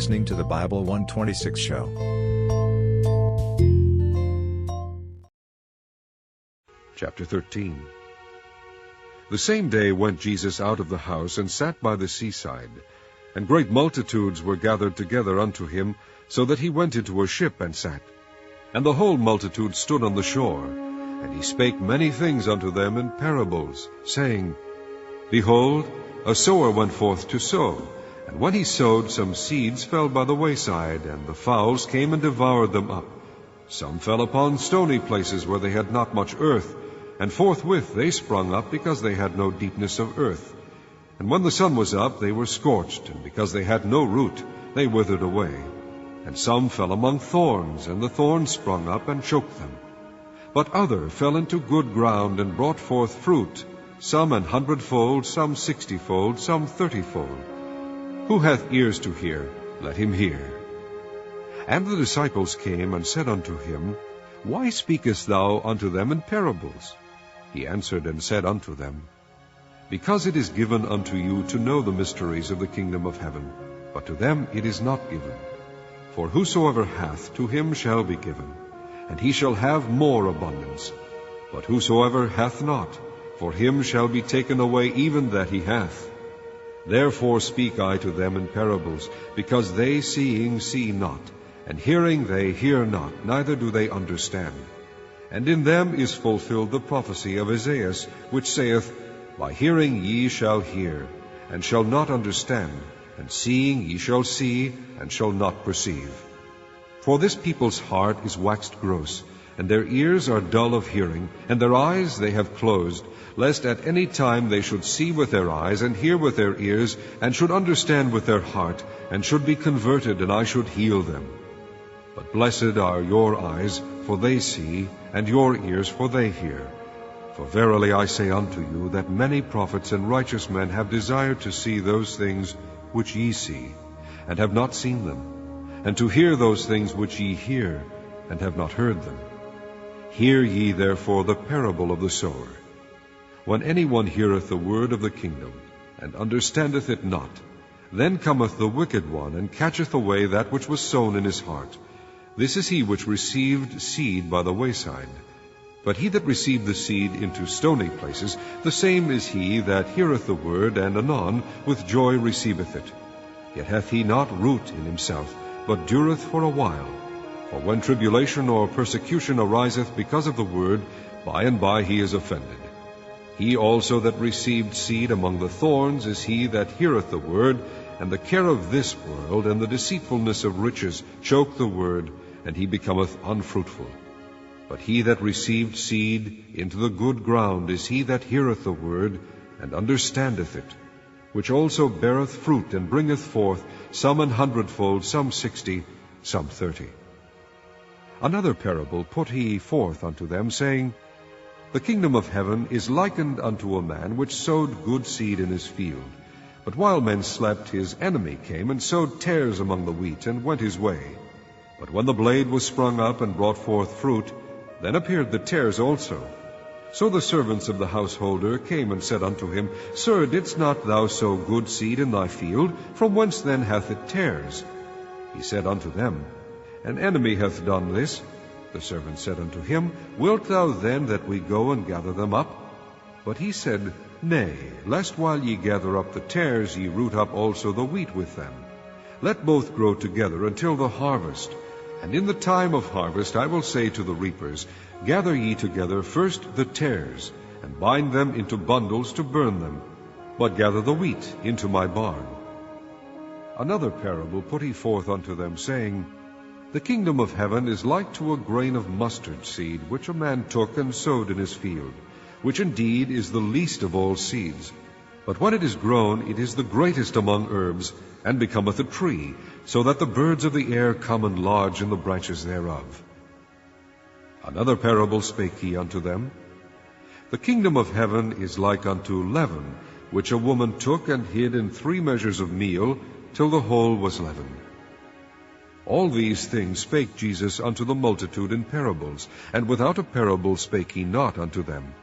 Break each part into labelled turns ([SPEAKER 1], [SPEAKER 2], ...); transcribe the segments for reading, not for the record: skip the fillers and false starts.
[SPEAKER 1] listening to the Bible 126 show.
[SPEAKER 2] Chapter 13. The same day went Jesus out of the house, and sat by the seaside. And great multitudes were gathered together unto him, so that he went into a ship and sat. And the whole multitude stood on the shore. And he spake many things unto them in parables, saying, Behold, a sower went forth to sow. And when he sowed, some seeds fell by the wayside, and the fowls came and devoured them up. Some fell upon stony places where they had not much earth, and forthwith they sprung up, because they had no deepness of earth. And when the sun was up, they were scorched, and because they had no root, they withered away. And some fell among thorns, and the thorns sprung up and choked them. But other fell into good ground, and brought forth fruit, some 100-fold, some 60-fold, some 30-fold. Who hath ears to hear, let him hear. And the disciples came and said unto him, Why speakest thou unto them in parables? He answered and said unto them, Because it is given unto you to know the mysteries of the kingdom of heaven, but to them it is not given. For whosoever hath, to him shall be given, and he shall have more abundance. But whosoever hath not, for him shall be taken away even that he hath. Therefore speak I to them in parables, because they seeing see not, and hearing they hear not, neither do they understand. And in them is fulfilled the prophecy of Isaiah, which saith, By hearing ye shall hear, and shall not understand, and seeing ye shall see, and shall not perceive. For this people's heart is waxed gross, and their ears are dull of hearing, and their eyes they have closed, lest at any time they should see with their eyes, and hear with their ears, and should understand with their heart, and should be converted, and I should heal them. But blessed are your eyes, for they see, and your ears, for they hear. For verily I say unto you, that many prophets and righteous men have desired to see those things which ye see, and have not seen them, and to hear those things which ye hear, and have not heard them. Hear ye therefore the parable of the sower. When any one heareth the word of the kingdom, and understandeth it not, then cometh the wicked one, and catcheth away that which was sown in his heart. This is he which received seed by the wayside. But he that received the seed into stony places, the same is he that heareth the word, and anon with joy receiveth it. Yet hath he not root in himself, but dureth for a while. For when tribulation or persecution ariseth because of the word, by and by he is offended. He also that received seed among the thorns is he that heareth the word, and the care of this world and the deceitfulness of riches choke the word, and he becometh unfruitful. But he that received seed into the good ground is he that heareth the word, and understandeth it, which also beareth fruit, and bringeth forth some 100-fold, some 60, some 30. Another parable put he forth unto them, saying, The kingdom of heaven is likened unto a man which sowed good seed in his field. But while men slept, his enemy came and sowed tares among the wheat, and went his way. But when the blade was sprung up and brought forth fruit, then appeared the tares also. So the servants of the householder came and said unto him, Sir, didst not thou sow good seed in thy field? From whence then hath it tares? He said unto them, An enemy hath done this. The servant said unto him, Wilt thou then that we go and gather them up? But he said, Nay, lest while ye gather up the tares ye root up also the wheat with them. Let both grow together until the harvest. And in the time of harvest I will say to the reapers, Gather ye together first the tares, and bind them into bundles to burn them, but gather the wheat into my barn. Another parable put he forth unto them, saying, The kingdom of heaven is like to a grain of mustard seed, which a man took and sowed in his field, which indeed is the least of all seeds. But when it is grown, it is the greatest among herbs, and becometh a tree, so that the birds of the air come and lodge in the branches thereof. Another parable spake he unto them, The kingdom of heaven is like unto leaven, which a woman took and hid in 3 measures of meal, till the whole was leavened. All these things spake Jesus unto the multitude in parables, and without a parable spake he not unto them,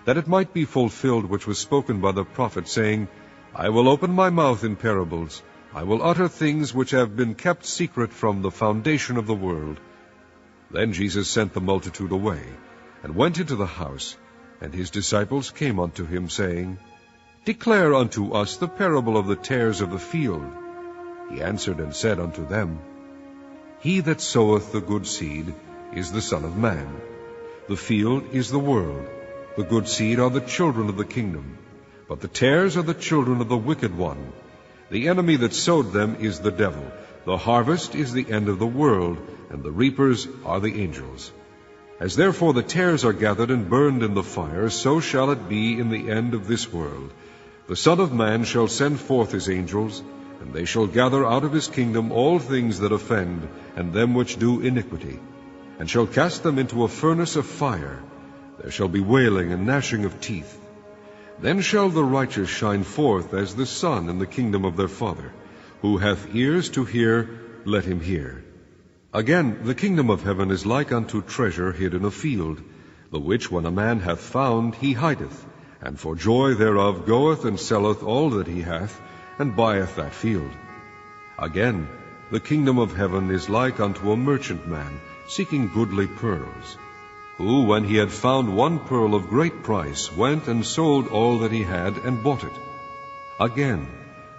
[SPEAKER 2] that it might be fulfilled which was spoken by the prophet, saying, I will open my mouth in parables, I will utter things which have been kept secret from the foundation of the world." Then Jesus sent the multitude away, and went into the house, and his disciples came unto him, saying, "Declare unto us the parable of the tares of the field." He answered and said unto them, "He that soweth the good seed is the Son of Man. The field is the world. The good seed are the children of the kingdom, but the tares are the children of the wicked one. The enemy that sowed them is the devil. The harvest is the end of the world, and the reapers are the angels. As therefore the tares are gathered and burned in the fire, so shall it be in the end of this world. The Son of Man shall send forth his angels, and they shall gather out of his kingdom all things that offend, and them which do iniquity, and shall cast them into a furnace of fire. There shall be wailing and gnashing of teeth. Then shall the righteous shine forth as the sun in the kingdom of their Father. Who hath ears to hear, let him hear. Again, the kingdom of heaven is like unto treasure hid in a field, the which when a man hath found, he hideth, and for joy thereof goeth and selleth all that he hath, and buyeth that field. Again, the kingdom of heaven is like unto a merchant man, seeking goodly pearls, who, when he had found one pearl of great price, went and sold all that he had, and bought it. Again,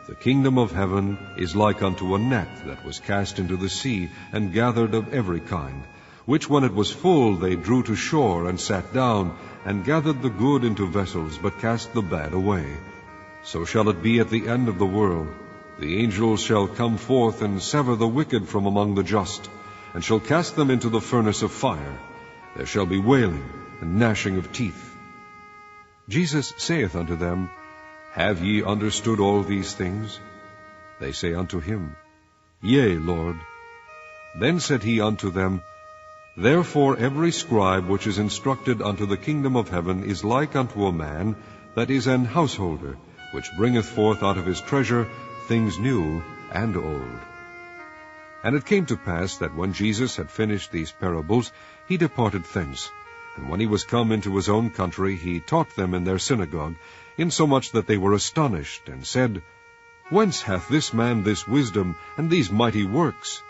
[SPEAKER 2] the kingdom of heaven is like unto a net that was cast into the sea, and gathered of every kind, which when it was full they drew to shore, and sat down, and gathered the good into vessels, but cast the bad away. So shall it be at the end of the world. The angels shall come forth, and sever the wicked from among the just, and shall cast them into the furnace of fire. There shall be wailing and gnashing of teeth. Jesus saith unto them, Have ye understood all these things? They say unto him, Yea, Lord. Then said he unto them, Therefore every scribe which is instructed unto the kingdom of heaven is like unto a man that is an householder, which bringeth forth out of his treasure things new and old. And it came to pass that when Jesus had finished these parables, he departed thence. And when he was come into his own country, he taught them in their synagogue, insomuch that they were astonished, and said, Whence hath this man this wisdom, and these mighty works?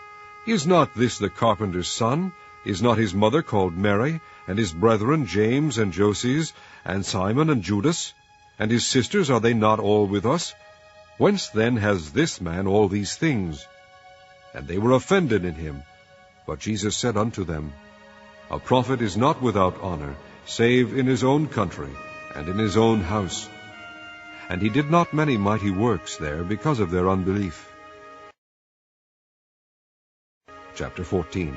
[SPEAKER 2] Is not this the carpenter's son? Is not his mother called Mary, and his brethren James and Joses, and Simon and Judas? And his sisters, are they not all with us? Whence then has this man all these things? And they were offended in him. But Jesus said unto them, A prophet is not without honor, save in his own country, and in his own house. And he did not many mighty works there, because of their unbelief. Chapter 14.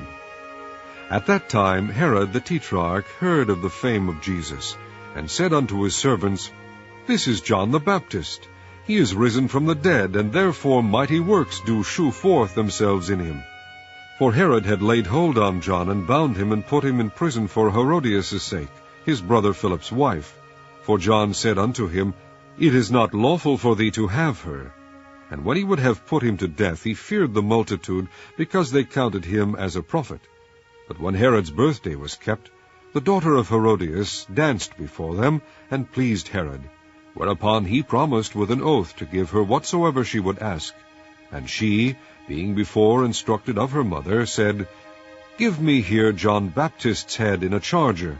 [SPEAKER 2] At that time Herod the Tetrarch heard of the fame of Jesus, and said unto his servants, This is John the Baptist. He is risen from the dead, and therefore mighty works do shew forth themselves in him. For Herod had laid hold on John, and bound him, and put him in prison for Herodias' sake, his brother Philip's wife. For John said unto him, It is not lawful for thee to have her. And when he would have put him to death, he feared the multitude, because they counted him as a prophet. But when Herod's birthday was kept, the daughter of Herodias danced before them, and pleased Herod. Whereupon he promised with an oath to give her whatsoever she would ask. And she, being before instructed of her mother, said, Give me here John Baptist's head in a charger.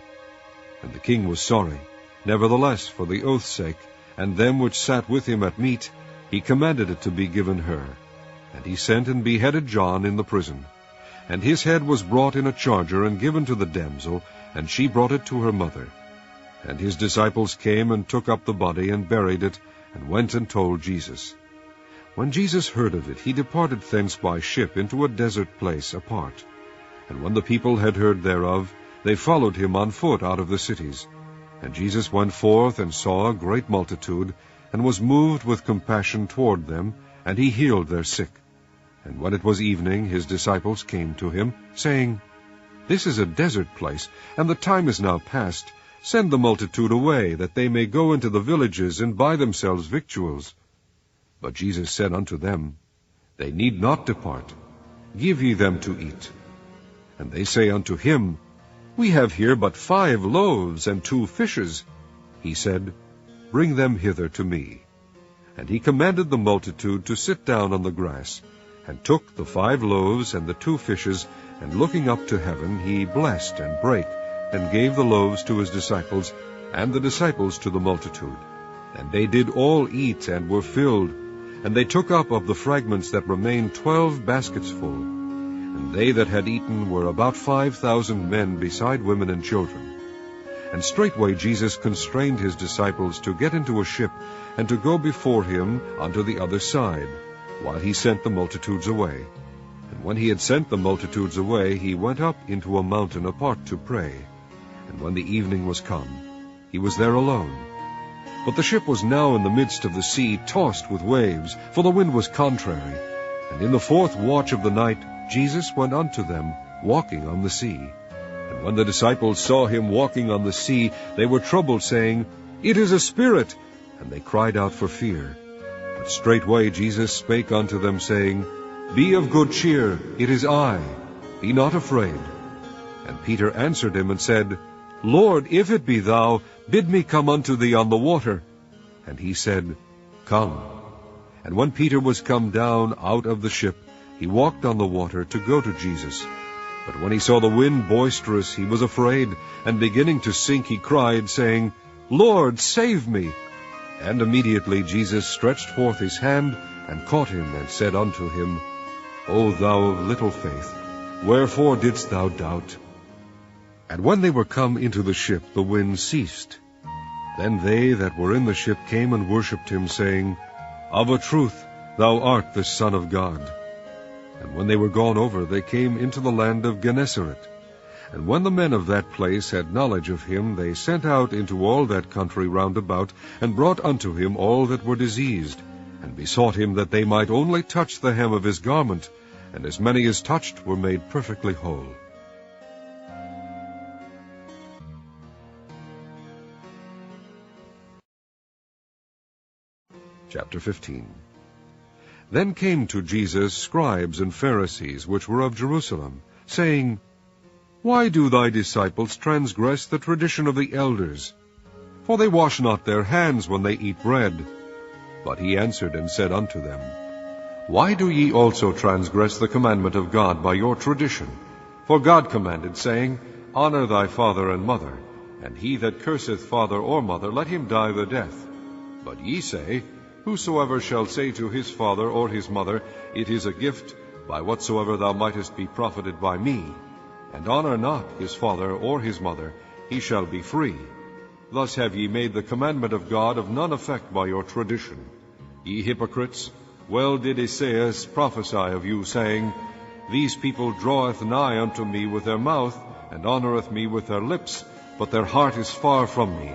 [SPEAKER 2] And the king was sorry. Nevertheless, for the oath's sake, and them which sat with him at meat, he commanded it to be given her. And he sent and beheaded John in the prison. And his head was brought in a charger, and given to the damsel, and she brought it to her mother. And his disciples came and took up the body, and buried it, and went and told Jesus. When Jesus heard of it, he departed thence by ship into a desert place apart. And when the people had heard thereof, they followed him on foot out of the cities. And Jesus went forth and saw a great multitude, and was moved with compassion toward them, and he healed their sick. And when it was evening, his disciples came to him, saying, This is a desert place, and the time is now past. Send the multitude away, that they may go into the villages, and buy themselves victuals. But Jesus said unto them, They need not depart. Give ye them to eat. And they say unto him, We have here but 5 loaves and 2 fishes. He said, Bring them hither to me. And he commanded the multitude to sit down on the grass, and took the 5 loaves and the 2 fishes, and looking up to heaven, he blessed and brake, and gave the loaves to his disciples, and the disciples to the multitude. And they did all eat, and were filled. And they took up of the fragments that remained 12 baskets full. And they that had eaten were about 5,000 men, beside women and children. And straightway Jesus constrained his disciples to get into a ship, and to go before him unto the other side, while he sent the multitudes away. And when he had sent the multitudes away, he went up into a mountain apart to pray. And when the evening was come, he was there alone. But the ship was now in the midst of the sea, tossed with waves, for the wind was contrary. And in the 4th watch of the night Jesus went unto them, walking on the sea. And when the disciples saw him walking on the sea, they were troubled, saying, It is a spirit! And they cried out for fear. But straightway Jesus spake unto them, saying, Be of good cheer, it is I. Be not afraid. And Peter answered him and said, Lord, if it be thou, bid me come unto thee on the water. And he said, Come. And when Peter was come down out of the ship, he walked on the water to go to Jesus. But when he saw the wind boisterous, he was afraid, and beginning to sink, he cried, saying, Lord, save me. And immediately Jesus stretched forth his hand, and caught him, and said unto him, O thou of little faith, wherefore didst thou doubt? And when they were come into the ship, the wind ceased. Then they that were in the ship came and worshipped him, saying, Of a truth, thou art the Son of God. And when they were gone over, they came into the land of Gennesaret. And when the men of that place had knowledge of him, they sent out into all that country round about, and brought unto him all that were diseased, and besought him that they might only touch the hem of his garment, and as many as touched were made perfectly whole. Chapter 15. Then came to Jesus scribes and Pharisees, which were of Jerusalem, saying, Why do thy disciples transgress the tradition of the elders? For they wash not their hands when they eat bread. But he answered and said unto them, Why do ye also transgress the commandment of God by your tradition? For God commanded, saying, Honor thy father and mother, and he that curseth father or mother, let him die the death. But ye say, Whosoever shall say to his father or his mother, It is a gift, by whatsoever thou mightest be profited by me, and honor not his father or his mother, he shall be free. Thus have ye made the commandment of God of none effect by your tradition. Ye hypocrites, well did Esaias prophesy of you, saying, These people draweth nigh unto me with their mouth, and honoreth me with their lips, but their heart is far from me.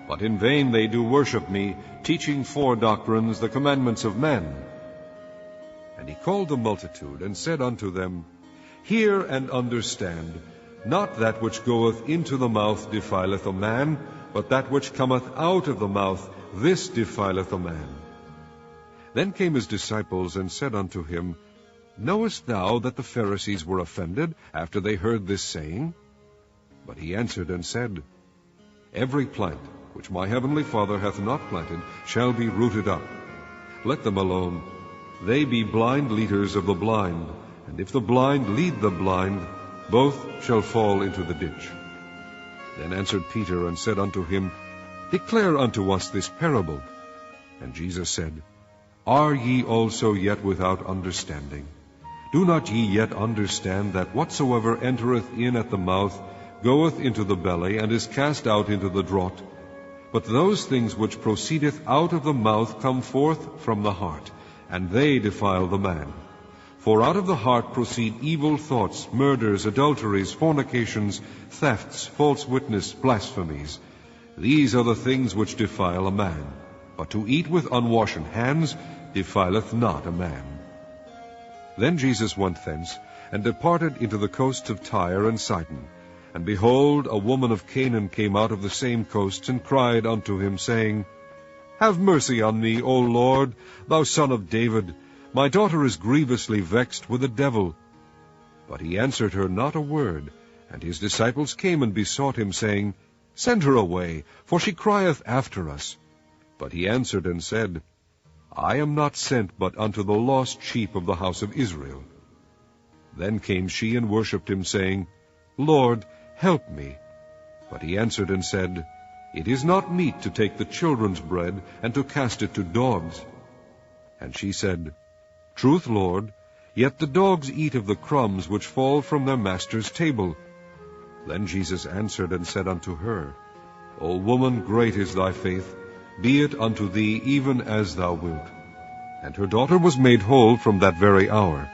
[SPEAKER 2] But in vain they do worship me, teaching for doctrines the commandments of men. And he called the multitude, and said unto them, Hear and understand, not that which goeth into the mouth defileth a man, but that which cometh out of the mouth, this defileth a man. Then came his disciples, and said unto him, Knowest thou that the Pharisees were offended, after they heard this saying? But he answered and said, Every plant which my heavenly Father hath not planted shall be rooted up. Let them alone. They be blind leaders of the blind, and if the blind lead the blind, both shall fall into the ditch. Then answered Peter and said unto him, Declare unto us this parable. And Jesus said, Are ye also yet without understanding? Do not ye yet understand that whatsoever entereth in at the mouth goeth into the belly, and is cast out into the draught? But those things which proceedeth out of the mouth come forth from the heart, and they defile the man. For out of the heart proceed evil thoughts, murders, adulteries, fornications, thefts, false witness, blasphemies. These are the things which defile a man. But to eat with unwashen hands defileth not a man. Then Jesus went thence, and departed into the coasts of Tyre and Sidon. And behold, a woman of Canaan came out of the same coasts, and cried unto him, saying, Have mercy on me, O Lord, thou Son of David. My daughter is grievously vexed with a devil. But he answered her not a word. And his disciples came and besought him, saying, Send her away, for she crieth after us. But he answered and said, I am not sent but unto the lost sheep of the house of Israel. Then came she and worshipped him, saying, Lord, help me. But he answered and said, It is not meet to take the children's bread, and to cast it to dogs. And she said, Truth, Lord, yet the dogs eat of the crumbs which fall from their master's table. Then Jesus answered and said unto her, O woman, great is thy faith, be it unto thee even as thou wilt. And her daughter was made whole from that very hour.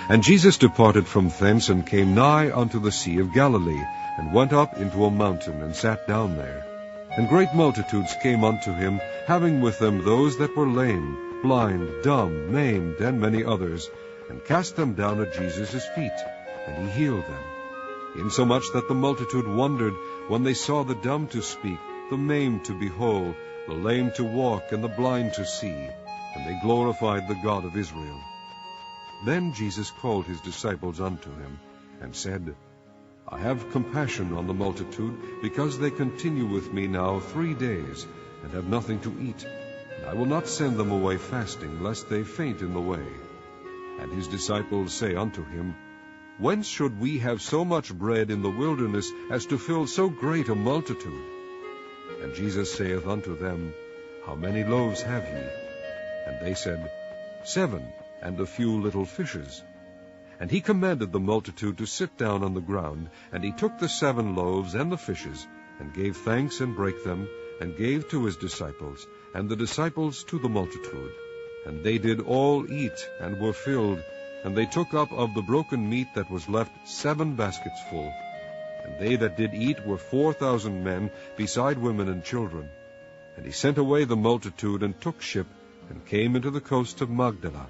[SPEAKER 2] And Jesus departed from thence, and came nigh unto the Sea of Galilee, and went up into a mountain, and sat down there. And great multitudes came unto him, having with them those that were lame, blind, dumb, maimed, and many others, and cast them down at Jesus' feet, and he healed them. Insomuch that the multitude wondered when they saw the dumb to speak, the maimed to be whole, the lame to walk, and the blind to see, and they glorified the God of Israel. Then Jesus called his disciples unto him, and said, I have compassion on the multitude, because they continue with me now 3 days, and have nothing to eat, and I will not send them away fasting, lest they faint in the way. And his disciples say unto him, Whence should we have so much bread in the wilderness, as to fill so great a multitude? And Jesus saith unto them, How many loaves have ye? And they said, 7, and a few little fishes. And he commanded the multitude to sit down on the ground. And he took the 7 loaves and the fishes, and gave thanks, and brake them, and gave to his disciples, and the disciples to the multitude. And they did all eat, and were filled. And they took up of the broken meat that was left 7 baskets full. And they that did eat were 4,000 men, beside women and children. And he sent away the multitude, and took ship, and came into the coast of Magdala.